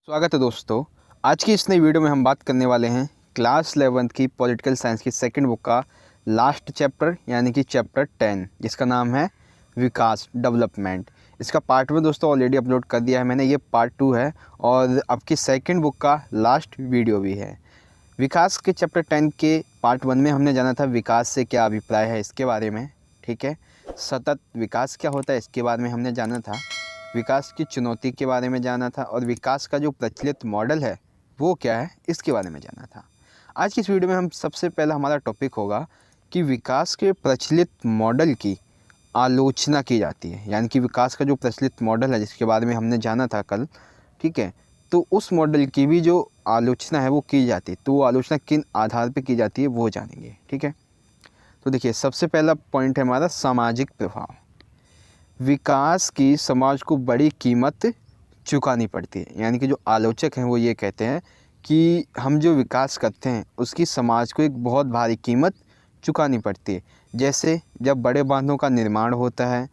स्वागत है दोस्तों। आज की इस नई वीडियो में हम बात करने वाले हैं क्लास 11th की पॉलिटिकल साइंस की सेकंड बुक का लास्ट चैप्टर यानी कि चैप्टर 10 जिसका नाम है विकास डेवलपमेंट। इसका पार्ट 1 दोस्तों ऑलरेडी अपलोड कर दिया है मैंने, ये पार्ट 2 है और अब की सेकंड बुक का लास्ट वीडियो भी है। विकास के चैप्टर 10 के पार्ट 1 में हमने जाना था विकास से क्या अभिप्राय है इसके बारे में, ठीक है। सतत विकास क्या होता है इसके बारे में हमने जाना था, विकास की चुनौती के बारे में जाना था और विकास का जो प्रचलित मॉडल है वो क्या है इसके बारे में जाना था। आज की इस वीडियो में हम सबसे पहला हमारा टॉपिक होगा कि विकास के प्रचलित मॉडल की आलोचना की जाती है, यानी कि विकास का जो प्रचलित मॉडल है जिसके बारे में हमने जाना था कल, ठीक है। तो उस मॉडल की भी जो आलोचना है वो की जाती है, तो वो आलोचना किन आधार पर की जाती है वो जानेंगे, ठीक है। तो देखिए सबसे पहला पॉइंट है हमारा सामाजिक प्रभाव। विकास की समाज को बड़ी कीमत चुकानी पड़ती है, यानी कि जो आलोचक हैं वो ये कहते हैं कि हम जो विकास करते हैं उसकी समाज को एक बहुत भारी कीमत चुकानी पड़ती है। जैसे जब बड़े बांधों का निर्माण होता है,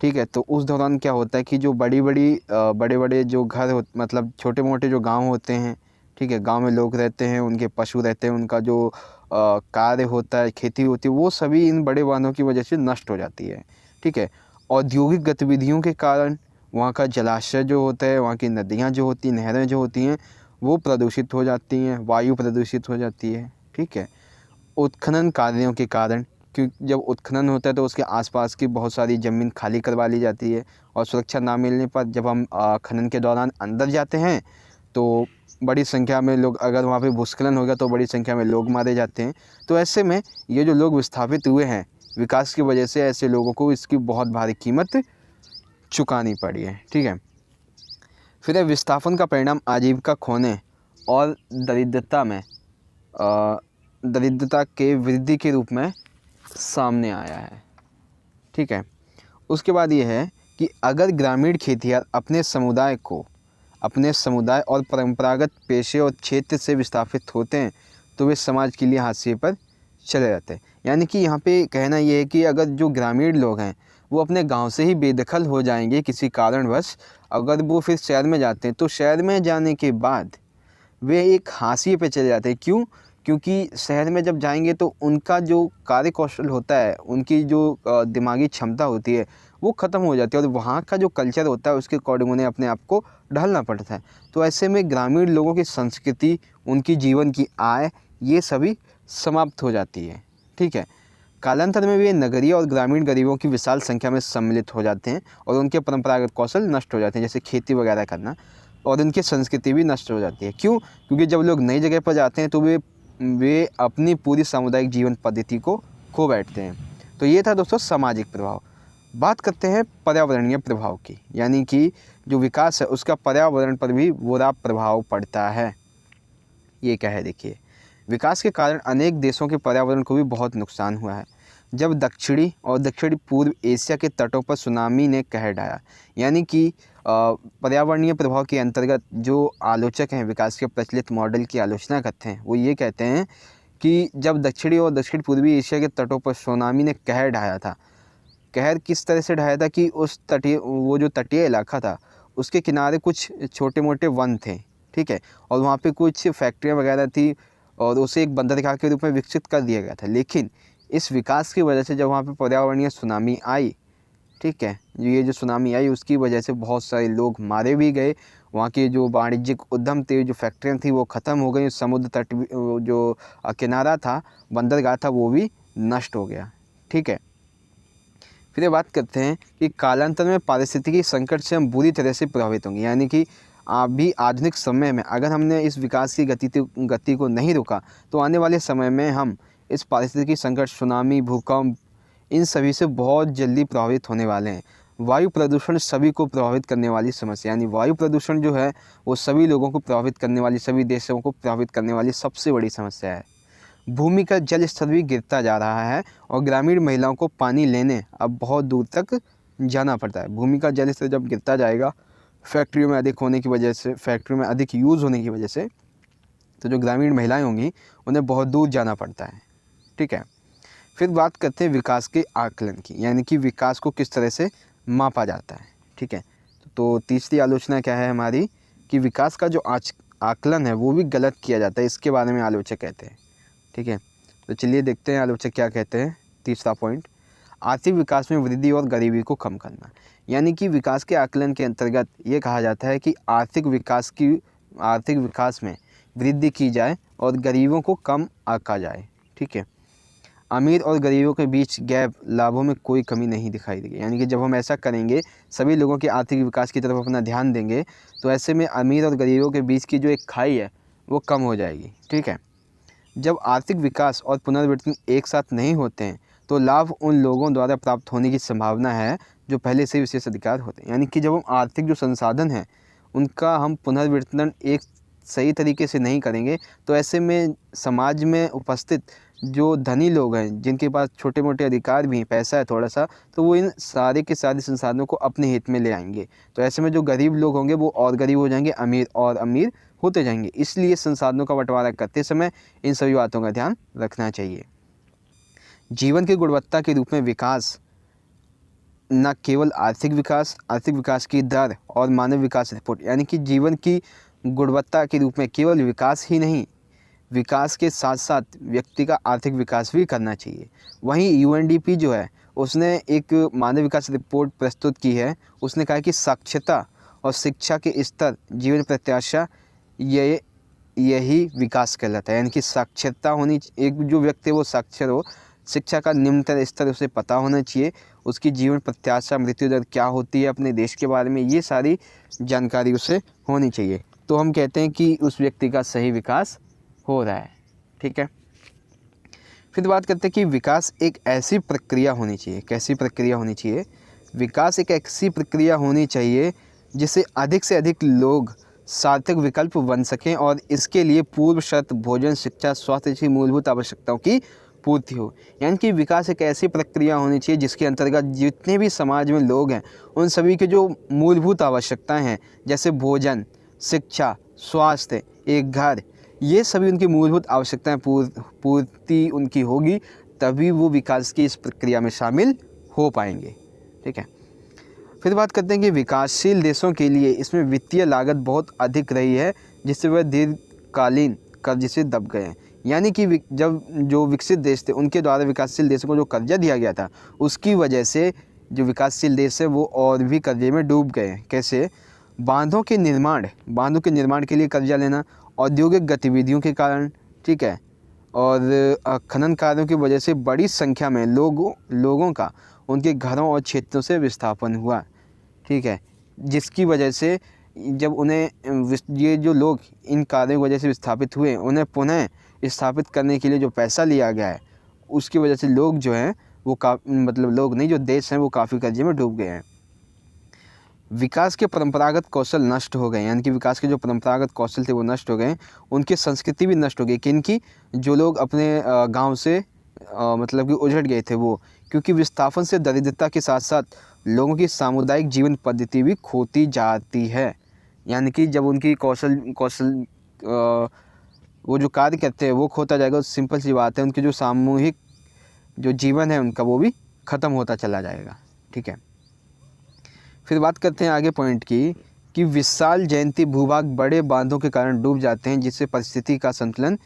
ठीक है, तो उस दौरान क्या होता है कि जो बड़े बड़े जो घर हो, मतलब छोटे मोटे जो गांव होते हैं, ठीक है, गांव में लोग रहते हैं, उनके पशु रहते हैं, उनका जो कार्य होता है, खेती होती है, वो सभी इन बड़े बांधों की वजह से नष्ट हो जाती है, ठीक है। औद्योगिक गतिविधियों के कारण वहाँ का जलाशय जो होता है, वहाँ की नदियाँ जो होती हैं, नहरें जो होती हैं, वो प्रदूषित हो जाती हैं, वायु प्रदूषित हो जाती है, ठीक है। उत्खनन कार्यों के कारण, क्योंकि जब उत्खनन होता है तो उसके आसपास की बहुत सारी ज़मीन खाली करवा ली जाती है और सुरक्षा ना मिलने पर जब हम खनन के दौरान अंदर जाते हैं तो बड़ी संख्या में लोग, अगर वहाँ पे भूस्खलन हो गया तो बड़ी संख्या में लोग मारे जाते हैं। तो ऐसे में ये जो लोग विस्थापित हुए हैं विकास की वजह से, ऐसे लोगों को इसकी बहुत भारी कीमत चुकानी पड़ी है, ठीक है। फिर है विस्थापन का परिणाम आजीविका खोने और दरिद्रता के वृद्धि के रूप में सामने आया है, ठीक है। उसके बाद ये है कि अगर ग्रामीण खेतिहर अपने समुदाय और परंपरागत पेशे और क्षेत्र से विस्थापित होते हैं तो वे समाज के लिए हाशिए पर चले जाते हैं। यानी कि यहाँ पे कहना ये है कि अगर जो ग्रामीण लोग हैं वो अपने गांव से ही बेदखल हो जाएंगे किसी कारणवश, अगर वो फिर शहर में जाते हैं तो शहर में जाने के बाद वे एक हाशिए पे चले जाते हैं। क्यों? क्योंकि शहर में जब जाएंगे तो उनका जो कार्य कौशल होता है, उनकी जो दिमागी क्षमता होती है वो ख़त्म हो जाती है और वहाँ का जो कल्चर होता है उसके अकॉर्डिंग उन्हें अपने आप को ढलना पड़ता है। तो ऐसे में ग्रामीण लोगों की संस्कृति, उनकी जीवन की आय, ये सभी समाप्त हो जाती है, ठीक है। कालांतर में वे नगरीय और ग्रामीण गरीबों की विशाल संख्या में सम्मिलित हो जाते हैं और उनके परंपरागत कौशल नष्ट हो जाते हैं, जैसे खेती वगैरह करना, और उनकी संस्कृति भी नष्ट हो जाती है। क्यों? क्योंकि जब लोग नई जगह पर जाते हैं तो वे अपनी पूरी सामुदायिक जीवन पद्धति को खो बैठते हैं। तो ये था दोस्तों सामाजिक प्रभाव। बात करते हैं पर्यावरणीय प्रभाव की, यानी कि जो विकास है उसका पर्यावरण पर भी बुरा प्रभाव पड़ता है। ये क्या है देखिए, विकास के कारण अनेक देशों के पर्यावरण को भी बहुत नुकसान हुआ है। जब दक्षिणी और दक्षिण पूर्व एशिया के तटों पर सुनामी ने कहर ढाया, यानी कि पर्यावरणीय प्रभाव के अंतर्गत जो आलोचक हैं विकास के प्रचलित मॉडल की आलोचना करते हैं वो ये कहते हैं कि जब दक्षिणी और दक्षिण पूर्वी एशिया के तटों पर सुनामी ने कहर ढाया था, कहर किस तरह से ढाया था कि वो जो तटीय इलाका था उसके किनारे कुछ छोटे मोटे वन थे, ठीक है, और वहाँ पे कुछ फैक्ट्रियाँ वगैरह थी और उसे एक बंदरगाह के रूप में विकसित कर दिया गया था। लेकिन इस विकास की वजह से जब वहाँ पे पर्यावरणीय सुनामी आई, ठीक है, ये जो सुनामी आई उसकी वजह से बहुत सारे लोग मारे भी गए, वहाँ के जो वाणिज्यिक उद्यम थे, जो फैक्ट्रियाँ थी वो ख़त्म हो गई, समुद्र तट जो किनारा था, बंदरगाह था, वो भी नष्ट हो गया, ठीक है। फिर ये बात करते हैं कि कालांतर में पारिस्थितिकी संकट से हम बुरी तरह से प्रभावित होंगे, यानी कि अभी आधुनिक समय में अगर हमने इस विकास की गति को नहीं रोका तो आने वाले समय में हम इस पारिस्थितिकी संकट, सुनामी, भूकंप, इन सभी से बहुत जल्दी प्रभावित होने वाले हैं। वायु प्रदूषण सभी को प्रभावित करने वाली समस्या, यानी वायु प्रदूषण जो है वो सभी लोगों को प्रभावित करने वाली, सभी देशों को प्रभावित करने वाली सबसे बड़ी समस्या है। भूमि का जल स्तर भी गिरता जा रहा है और ग्रामीण महिलाओं को पानी लेने अब बहुत दूर तक जाना पड़ता है। भूमि का जल स्तर जब गिरता जाएगा फैक्ट्रियों में अधिक होने की वजह से, फैक्ट्रियों में अधिक यूज़ होने की वजह से, तो जो ग्रामीण महिलाएं होंगी उन्हें बहुत दूर जाना पड़ता है, ठीक है। फिर बात करते हैं विकास के आकलन की, यानी कि विकास को किस तरह से मापा जाता है, ठीक है। तो तीसरी आलोचना क्या है हमारी कि विकास का जो आकलन है वो भी गलत किया जाता है, इसके बारे में आलोचक कहते हैं। ठीक है, तो चलिए देखते हैं आलोचक क्या कहते हैं। तीसरा पॉइंट, आर्थिक विकास में वृद्धि और गरीबी को कम करना। यानी कि विकास के आकलन के अंतर्गत ये कहा जाता है कि आर्थिक विकास में वृद्धि की जाए और गरीबों को कम आंका जाए। ठीक है, अमीर और गरीबों के बीच गैप, लाभों में कोई कमी नहीं दिखाई देगी। यानी कि जब हम ऐसा करेंगे, सभी लोगों के आर्थिक विकास की तरफ अपना ध्यान देंगे, तो ऐसे में अमीर और गरीबों के बीच की जो एक खाई है वो कम हो जाएगी। ठीक है, जब आर्थिक विकास और पुनर्वितरण एक साथ नहीं होते हैं तो लाभ उन लोगों द्वारा प्राप्त होने की संभावना है जो पहले से विशेष अधिकार होते हैं। यानी कि जब हम आर्थिक जो संसाधन हैं उनका हम पुनर्वितरण एक सही तरीके से नहीं करेंगे, तो ऐसे में समाज में उपस्थित जो धनी लोग हैं, जिनके पास छोटे मोटे अधिकार भी हैं, पैसा है थोड़ा सा, तो वो इन सारे के सारे संसाधनों को अपने हित में ले आएंगे। तो ऐसे में जो गरीब लोग होंगे वो और गरीब हो जाएंगे, अमीर और अमीर होते जाएंगे। इसलिए संसाधनों का बंटवारा करते समय इन सभी बातों का ध्यान रखना चाहिए। जीवन की गुणवत्ता के रूप में विकास न केवल आर्थिक विकास की दर और मानव विकास रिपोर्ट, यानी कि जीवन की गुणवत्ता के रूप में केवल विकास ही नहीं, विकास के साथ साथ व्यक्ति का आर्थिक विकास भी करना चाहिए। वहीं यूएनडीपी जो है उसने एक मानव विकास रिपोर्ट प्रस्तुत की है। उसने कहा कि साक्षरता और शिक्षा के स्तर, जीवन प्रत्याशा, यही विकास कहलाता है। यानी कि साक्षरता होनी, एक जो व्यक्ति वो साक्षर हो, शिक्षा का निम्नतर स्तर उसे पता होना चाहिए, उसकी जीवन प्रत्याशा, मृत्यु दर क्या होती है अपने देश के बारे में, ये सारी जानकारी उसे होनी चाहिए। तो हम कहते हैं कि उस व्यक्ति का सही विकास हो रहा है। ठीक है, फिर बात करते हैं कि विकास एक ऐसी प्रक्रिया होनी चाहिए। कैसी प्रक्रिया होनी चाहिए? विकास एक ऐसी प्रक्रिया होनी चाहिए जिससे अधिक से अधिक लोग सार्थक विकल्प बन सकें और इसके लिए पूर्व शर्त भोजन, शिक्षा, स्वास्थ्य जैसी मूलभूत आवश्यकताओं की पूर्ति हो। यानी कि विकास एक ऐसी प्रक्रिया होनी चाहिए जिसके अंतर्गत जितने भी समाज में लोग हैं उन सभी के जो मूलभूत आवश्यकताएं हैं, जैसे भोजन, शिक्षा, स्वास्थ्य, एक घर, ये सभी उनकी मूलभूत आवश्यकताएं पूर्ति उनकी होगी, तभी वो विकास की इस प्रक्रिया में शामिल हो पाएंगे। ठीक है, फिर बात करते हैं कि विकासशील देशों के लिए इसमें वित्तीय लागत बहुत अधिक रही है, जिससे वह दीर्घकालीन कर्ज से दब गए हैं। यानी कि जब जो विकसित देश थे उनके द्वारा विकासशील देशों को जो कर्जा दिया गया था, उसकी वजह से जो विकासशील देश है वो और भी कर्जे में डूब गए हैं। कैसे? बांधों के निर्माण के लिए कर्जा लेना, औद्योगिक गतिविधियों के कारण, ठीक है, और खनन कार्यों की वजह से बड़ी संख्या में लोगों का उनके घरों और क्षेत्रों से विस्थापन हुआ। ठीक है, जिसकी वजह से जब उन्हें ये जो लोग इन कार्यों की वजह से विस्थापित हुए, उन्हें पुनः स्थापित करने के लिए जो पैसा लिया गया है, उसकी वजह से लोग जो हैं वो लोग नहीं, जो देश हैं वो काफ़ी कर्जे में डूब गए हैं। विकास के परंपरागत कौशल नष्ट हो गए, यानी कि विकास के जो परंपरागत कौशल थे वो नष्ट हो गए, उनकी संस्कृति भी नष्ट हो गई। किनकी? जो लोग अपने गांव से कि उजड़ गए थे वो, क्योंकि विस्थापन से दरिद्रता के साथ साथ लोगों की सामुदायिक जीवन पद्धति भी खोती जाती है। यानी कि जब उनकी कौशल वो जो कार्य करते हैं वो खोता जाएगा, तो सिंपल सी बात है, उनकी जो सामूहिक जो जीवन है उनका वो भी ख़त्म होता चला जाएगा। ठीक है, फिर बात करते हैं आगे पॉइंट की कि विशाल जयंती भूभाग बड़े बांधों के कारण डूब जाते हैं, जिससे परिस्थिति का संतुलन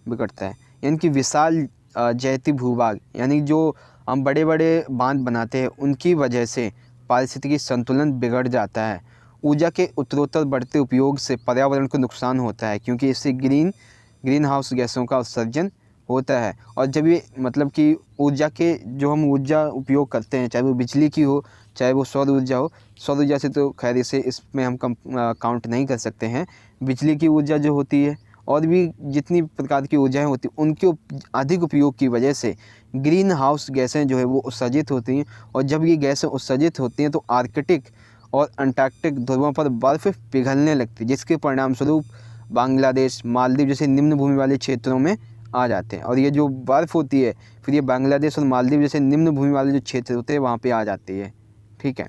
बिगड़ता है। यानी कि विशाल जयंती भूभाग, यानी जो हम बड़े बड़े बांध बनाते हैं उनकी वजह से पारिस्थितिकी संतुलन बिगड़ जाता है। ऊर्जा के उत्तरोत्तर बढ़ते उपयोग से पर्यावरण को नुकसान होता है, क्योंकि इससे ग्रीन हाउस गैसों का उत्सर्जन होता है। और जब ये कि ऊर्जा के जो हम ऊर्जा उपयोग करते हैं, चाहे वो बिजली की हो, चाहे वो सौर ऊर्जा हो, सौर ऊर्जा से तो खैर इसे इसमें हम काउंट नहीं कर सकते हैं। बिजली की ऊर्जा जो होती है और भी जितनी प्रकार की ऊर्जाएं होती हैं, उनके अधिक उपयोग की वजह से ग्रीन हाउस गैसें जो है वो उत्सर्जित होती हैं। और जब ये गैसें उत्सर्जित होती हैं तो आर्कटिक और अंटार्कटिक ध्रुवों पर बर्फ़ पिघलने लगती है, जिसके परिणाम स्वरूप बांग्लादेश, मालदीव जैसे निम्न भूमि वाले क्षेत्रों में आ जाते हैं। और ये जो बर्फ़ होती है फिर ये बांग्लादेश और मालदीव जैसे निम्न भूमि वाले जो क्षेत्र होते हैं वहाँ पे आ जाती है। ठीक है,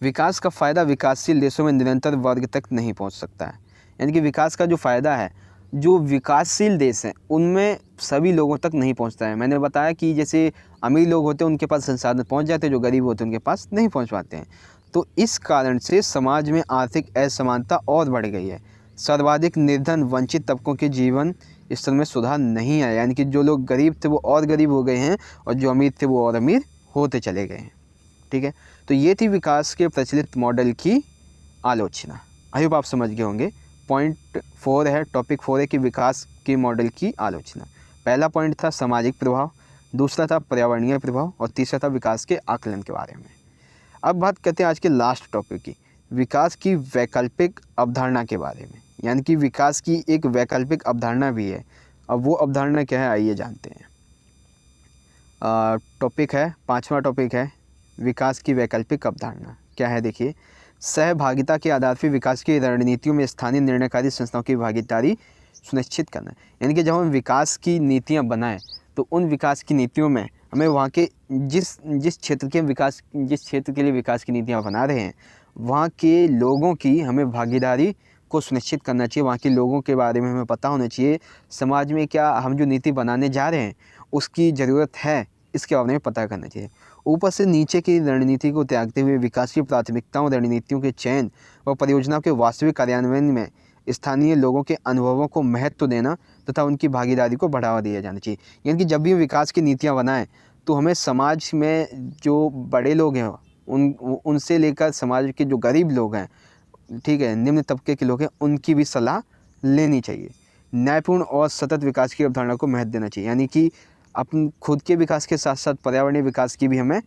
विकास का फ़ायदा विकासशील देशों में निरंतर वर्ग तक नहीं पहुँच सकता है। यानी कि विकास का जो फ़ायदा है, जो विकासशील देश हैं उनमें सभी लोगों तक नहीं पहुंचता है। मैंने बताया कि जैसे अमीर लोग होते हैं उनके पास संसाधन पहुंच जाते हैं, जो गरीब होते हैं उनके पास नहीं पहुंच पाते हैं। तो इस कारण से समाज में आर्थिक असमानता और बढ़ गई है। सर्वाधिक निर्धन वंचित तबकों के जीवन स्तर में सुधार नहीं आया, यानी कि जो लोग गरीब थे वो और गरीब हो गए हैं और जो अमीर थे वो और अमीर होते चले गए हैं। ठीक है, तो ये थी विकास के प्रचलित मॉडल की आलोचना। आई होप आप समझ गए होंगे। पॉइंट 4 है, टॉपिक 4 है कि विकास के मॉडल की आलोचना। पहला पॉइंट था सामाजिक प्रभाव, दूसरा था पर्यावरणीय प्रभाव और तीसरा था विकास के आकलन के बारे में। अब बात करते हैं आज के लास्ट टॉपिक की, विकास की वैकल्पिक अवधारणा के बारे में। यानी कि विकास की एक वैकल्पिक अवधारणा भी है। अब वो अवधारणा क्या है, आइए जानते हैं। टॉपिक है, 5वां टॉपिक है विकास की वैकल्पिक अवधारणा। क्या है देखिए, सहभागिता के आधार पर विकास की रणनीतियों में स्थानीय निर्णयकारी संस्थाओं की भागीदारी सुनिश्चित करना। यानी कि जब हम विकास की नीतियाँ बनाएं तो उन विकास की नीतियों में हमें वहाँ के जिस क्षेत्र के लिए विकास की नीतियाँ बना रहे हैं वहाँ के लोगों की हमें भागीदारी को सुनिश्चित करना चाहिए। वहाँ के लोगों के बारे में हमें पता होना चाहिए, समाज में क्या हम जो नीति बनाने जा रहे हैं उसकी ज़रूरत है, इसके बारे में पता करना चाहिए। ऊपर से नीचे की रणनीति को त्यागते हुए विकास की प्राथमिकताओं, रणनीतियों के चयन और परियोजनाओं के वास्तविक कार्यान्वयन में स्थानीय लोगों के अनुभवों को महत्व देना तथा उनकी भागीदारी को बढ़ावा दिया जाना चाहिए। यानी कि जब भी विकास की नीतियाँ बनाएं तो हमें समाज में जो बड़े लोग हैं उनसे लेकर समाज के जो गरीब लोग हैं, ठीक है, निम्न तबके के लोग हैं, उनकी भी सलाह लेनी चाहिए। न्यायपूर्ण और सतत विकास की अवधारणा को महत्व देना चाहिए। यानी कि अपन खुद के विकास के साथ साथ पर्यावरणीय विकास की भी हमें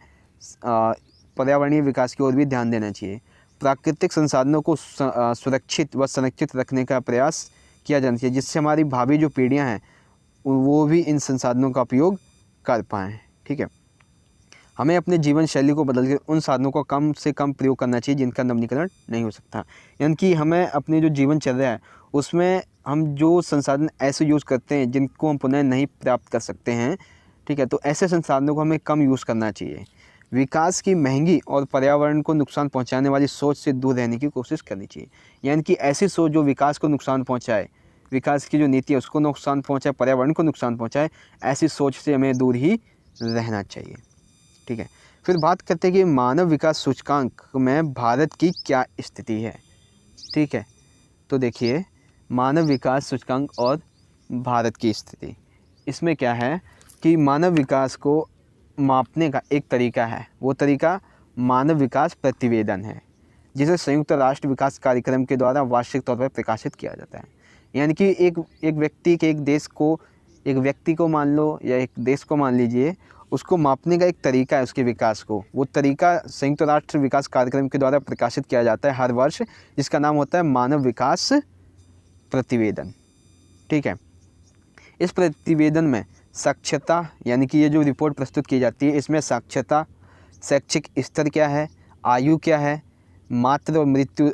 पर्यावरणीय विकास की ओर भी ध्यान देना चाहिए। प्राकृतिक संसाधनों को सुरक्षित व संरक्षित रखने का प्रयास किया जाना चाहिए, जिससे हमारी भावी जो पीढ़ियां हैं वो भी इन संसाधनों का उपयोग कर पाएँ। ठीक है, हमें अपने जीवन शैली को बदलकर उन साधनों का कम से कम प्रयोग करना चाहिए जिनका नवीनीकरण नहीं हो सकता। यानी कि हमें अपनी जो जीवन चल रहा है उसमें हम जो संसाधन ऐसे यूज़ करते हैं जिनको हम पुनः नहीं प्राप्त कर सकते हैं, ठीक है, तो ऐसे संसाधनों को हमें कम यूज़ करना चाहिए। विकास की महंगी और पर्यावरण को नुकसान पहुंचाने वाली सोच से दूर रहने की कोशिश करनी चाहिए। यानी कि ऐसी सोच जो विकास को नुकसान पहुंचाए, विकास की जो नीति है उसको नुकसान पहुंचाए, पर्यावरण को नुकसान पहुंचाए, ऐसी सोच से हमें दूर ही रहना चाहिए। ठीक है, फिर बात करते हैं कि मानव विकास सूचकांक में भारत की क्या स्थिति है। ठीक है, तो देखिए मानव विकास सूचकांक और भारत की स्थिति, इसमें क्या है कि मानव विकास को मापने का एक तरीका है, वो तरीका मानव विकास प्रतिवेदन है, जिसे संयुक्त राष्ट्र विकास कार्यक्रम के द्वारा वार्षिक तौर पर प्रकाशित किया जाता है। यानी कि एक व्यक्ति के एक व्यक्ति को मान लो या एक देश को मान लीजिए, उसको मापने का एक तरीका है उसके विकास को, वो तरीका संयुक्त राष्ट्र विकास कार्यक्रम के द्वारा प्रकाशित किया जाता है हर वर्ष, जिसका नाम होता है मानव विकास प्रतिवेदन। ठीक है, इस प्रतिवेदन में साक्षरता, यानी कि ये जो रिपोर्ट प्रस्तुत की जाती है इसमें साक्षरता, शैक्षिक स्तर क्या है, आयु क्या है, मातृ और मृत्यु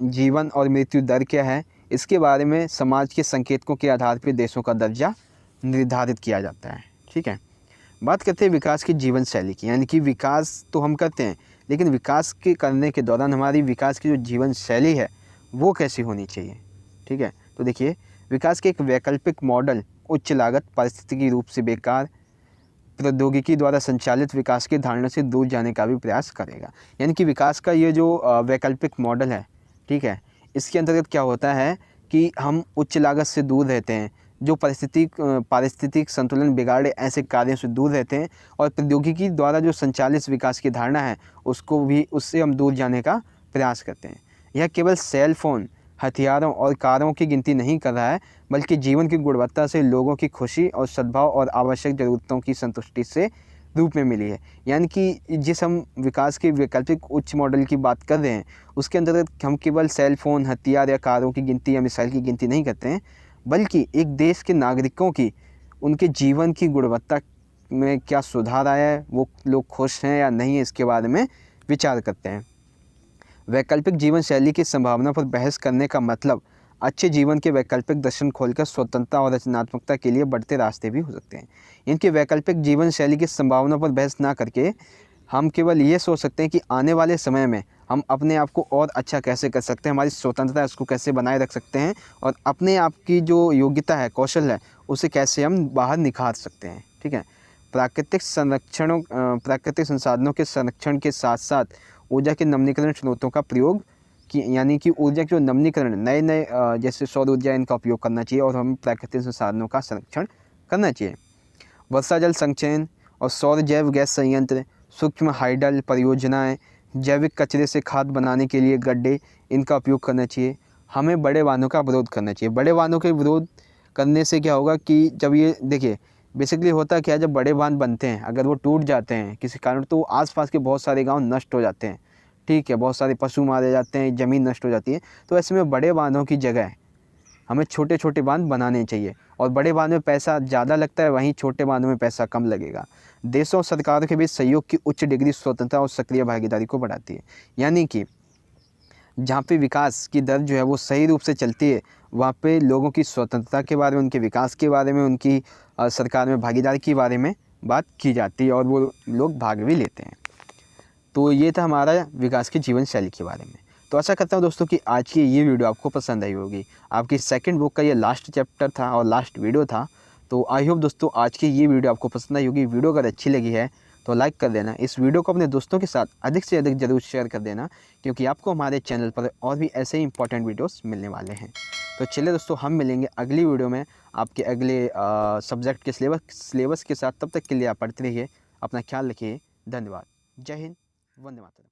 जीवन और मृत्यु दर क्या है, इसके बारे में समाज के संकेतकों के आधार पर देशों का दर्जा निर्धारित किया जाता है। ठीक है, बात करते हैं विकास की जीवन शैली की। यानी कि विकास तो हम करते हैं, लेकिन विकास के करने के दौरान हमारी विकास की जो जीवन शैली है वो कैसी होनी चाहिए। ठीक है, तो देखिए विकास के एक वैकल्पिक मॉडल उच्च लागत, पारिस्थितिकी रूप से बेकार, प्रौद्योगिकी द्वारा संचालित विकास की धारणा से दूर जाने का भी प्रयास करेगा। यानी कि विकास का ये जो वैकल्पिक मॉडल है, ठीक है, इसके अंतर्गत क्या होता है कि हम उच्च लागत से दूर रहते हैं, जो पारिस्थितिक संतुलन बिगाड़े ऐसे कार्यों से दूर रहते हैं, और प्रौद्योगिकी द्वारा जो संचालित विकास की धारणा है उससे हम दूर जाने का प्रयास करते हैं। यह केवल सेल फोन, हथियारों और कारों की गिनती नहीं कर रहा है, बल्कि जीवन की गुणवत्ता से लोगों की खुशी और सद्भाव और आवश्यक ज़रूरतों की संतुष्टि से रूप में मिली है। यानी कि जिस हम विकास के वैकल्पिक उच्च मॉडल की बात कर रहे हैं उसके अंतर्गत हम केवल सेल फोन, हथियार या कारों की गिनती या मिसाइल की गिनती नहीं करते हैं, बल्कि एक देश के नागरिकों की उनके जीवन की गुणवत्ता में क्या सुधार आया है, वो लोग खुश हैं या नहीं है, इसके बारे में विचार करते हैं। वैकल्पिक जीवन शैली की संभावना पर बहस करने का मतलब अच्छे जीवन के वैकल्पिक दर्शन खोलकर स्वतंत्रता और रचनात्मकता के लिए बढ़ते रास्ते भी हो सकते हैं। इनके वैकल्पिक जीवन शैली की संभावना पर बहस ना करके हम केवल ये सोच सकते हैं कि आने वाले समय में हम अपने आप को और अच्छा कैसे कर सकते हैं, हमारी स्वतंत्रता है उसको कैसे बनाए रख सकते हैं, और अपने आप की जो योग्यता है, कौशल है, उसे कैसे हम बाहर निखार सकते हैं। ठीक है, प्राकृतिक संसाधनों के संरक्षण के साथ साथ ऊर्जा के नवीनीकरण स्रोतों का प्रयोग यानी कि ऊर्जा के जो नवीनीकरण नए नए जैसे सौर ऊर्जा, इनका उपयोग करना चाहिए और हमें प्राकृतिक संसाधनों का संरक्षण करना चाहिए। वर्षा जल संचयन और सौर जैव गैस संयंत्र, सूक्ष्म हाइडल परियोजनाएं, जैविक कचरे से खाद बनाने के लिए गड्ढे, इनका उपयोग करना चाहिए। हमें बड़े वाहनों का विरोध करना चाहिए। बड़े वाहनों के विरोध करने से क्या होगा कि जब ये देखिए बेसिकली होता क्या है, जब बड़े बांध बनते हैं अगर वो टूट जाते हैं किसी कारण तो आसपास के बहुत सारे गांव नष्ट हो जाते हैं, ठीक है, बहुत सारे पशु मारे जाते हैं, ज़मीन नष्ट हो जाती है। तो ऐसे में बड़े बांधों की जगह हमें छोटे छोटे बांध बनाने चाहिए और बड़े बांध में पैसा ज़्यादा लगता है, वहीं छोटे बांधों में पैसा कम लगेगा। देशों और सरकारों के बीच सहयोग की उच्च डिग्री स्वतंत्रता और सक्रिय भागीदारी को बढ़ाती है। यानी कि जहाँ पे विकास की दर जो है वो सही रूप से चलती है, वहाँ पे लोगों की स्वतंत्रता के बारे में, उनके विकास के बारे में, उनकी सरकार में भागीदारी के बारे में बात की जाती है और वो लोग भाग भी लेते हैं। तो ये था हमारा विकास की जीवन शैली के बारे में। तो आशा करता हूँ दोस्तों कि आज की ये वीडियो आपको पसंद आई होगी। आपकी सेकंड बुक का ये लास्ट चैप्टर था और लास्ट वीडियो था। तो आई होप दोस्तों आज की ये वीडियो आपको पसंद आई होगी। वीडियो अगर अच्छी लगी है तो लाइक कर देना। इस वीडियो को अपने दोस्तों के साथ अधिक से अधिक ज़रूर शेयर कर देना, क्योंकि आपको हमारे चैनल पर और भी ऐसे ही इंपॉर्टेंट वीडियोस मिलने वाले हैं। तो चलिए दोस्तों, हम मिलेंगे अगली वीडियो में आपके अगले सब्जेक्ट के सिलेबस के साथ। तब तक के लिए आप पढ़ते रहिए, अपना ख्याल रखिए। धन्यवाद। जय हिंद, वंदे मातरम।